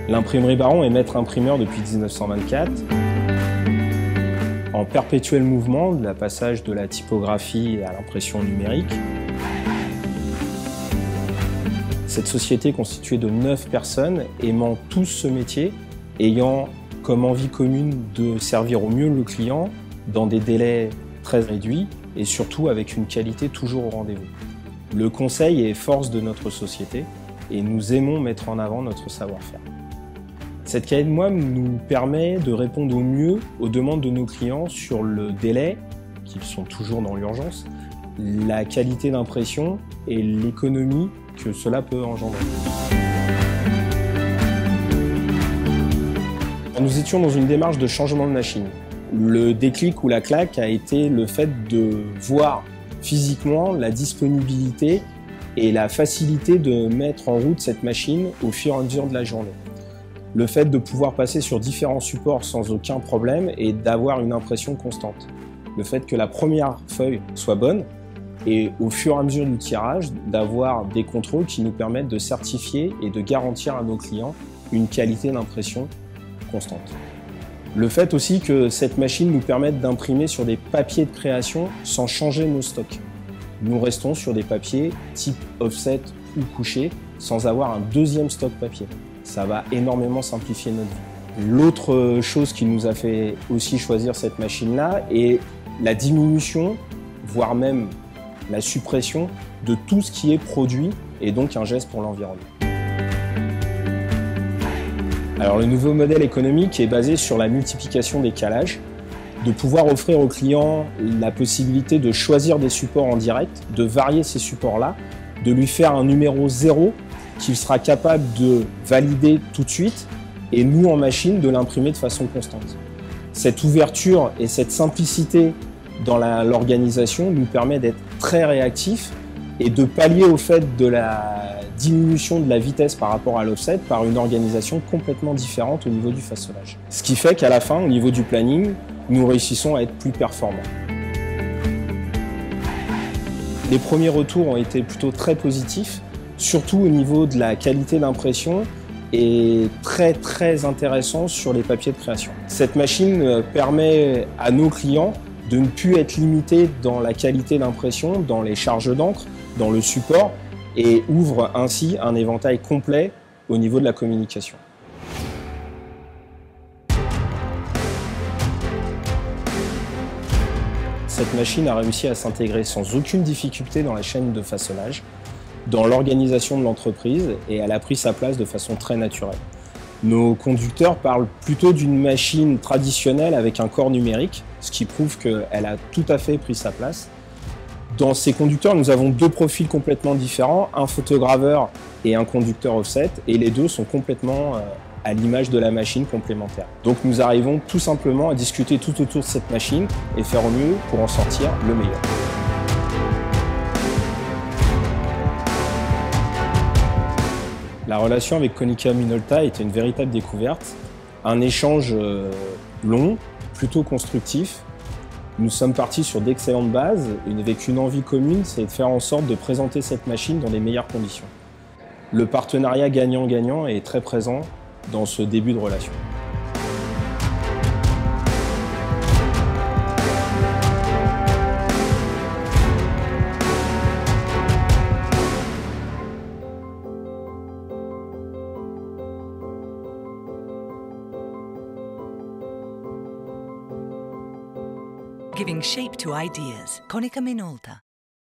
L'imprimerie Baron est maître imprimeur depuis 1924. En perpétuel mouvement de la passage de la typographie à l'impression numérique. Cette société est constituée de 9 personnes aimant tous ce métier, ayant comme envie commune de servir au mieux le client dans des délais très réduits et surtout avec une qualité toujours au rendez-vous. Le conseil est force de notre société et nous aimons mettre en avant notre savoir-faire. Cette cahier de moine nous permet de répondre au mieux aux demandes de nos clients sur le délai, qu'ils sont toujours dans l'urgence, la qualité d'impression et l'économie que cela peut engendrer. Nous étions dans une démarche de changement de machine. Le déclic ou la claque a été le fait de voir physiquement la disponibilité et la facilité de mettre en route cette machine au fur et à mesure de la journée. Le fait de pouvoir passer sur différents supports sans aucun problème et d'avoir une impression constante. Le fait que la première feuille soit bonne et au fur et à mesure du tirage, d'avoir des contrôles qui nous permettent de certifier et de garantir à nos clients une qualité d'impression constante. Le fait aussi que cette machine nous permette d'imprimer sur des papiers de création sans changer nos stocks. Nous restons sur des papiers type offset ou couché sans avoir un deuxième stock papier. Ça va énormément simplifier notre vie. L'autre chose qui nous a fait aussi choisir cette machine-là est la diminution, voire même la suppression de tout ce qui est produit et donc un geste pour l'environnement. Alors le nouveau modèle économique est basé sur la multiplication des calages, de pouvoir offrir aux clients la possibilité de choisir des supports en direct, de varier ces supports-là, de lui faire un numéro 0 qu'il sera capable de valider tout de suite et nous en machine de l'imprimer de façon constante. Cette ouverture et cette simplicité dans l'organisation nous permet d'être très réactifs et de pallier au fait de la diminution de la vitesse par rapport à l'offset par une organisation complètement différente au niveau du façonnage. Ce qui fait qu'à la fin, au niveau du planning, nous réussissons à être plus performants. Les premiers retours ont été plutôt très positifs, surtout au niveau de la qualité d'impression et très intéressant sur les papiers de création. Cette machine permet à nos clients de ne plus être limités dans la qualité d'impression, dans les charges d'encre, dans le support et ouvre ainsi un éventail complet au niveau de la communication. Cette machine a réussi à s'intégrer sans aucune difficulté dans la chaîne de façonnage, dans l'organisation de l'entreprise et elle a pris sa place de façon très naturelle. Nos conducteurs parlent plutôt d'une machine traditionnelle avec un corps numérique, ce qui prouve qu'elle a tout à fait pris sa place. Dans ces conducteurs, nous avons deux profils complètement différents, un photograveur et un conducteur offset, et les deux sont complètement à l'image de la machine complémentaire. Donc nous arrivons tout simplement à discuter tout autour de cette machine et faire au mieux pour en sortir le meilleur. La relation avec Konica Minolta était une véritable découverte, un échange long, plutôt constructif. Nous sommes partis sur d'excellentes bases, avec une envie commune, c'est de faire en sorte de présenter cette machine dans les meilleures conditions. Le partenariat gagnant-gagnant est très présent dans ce début de relation. Giving shape to ideas. Konica Minolta.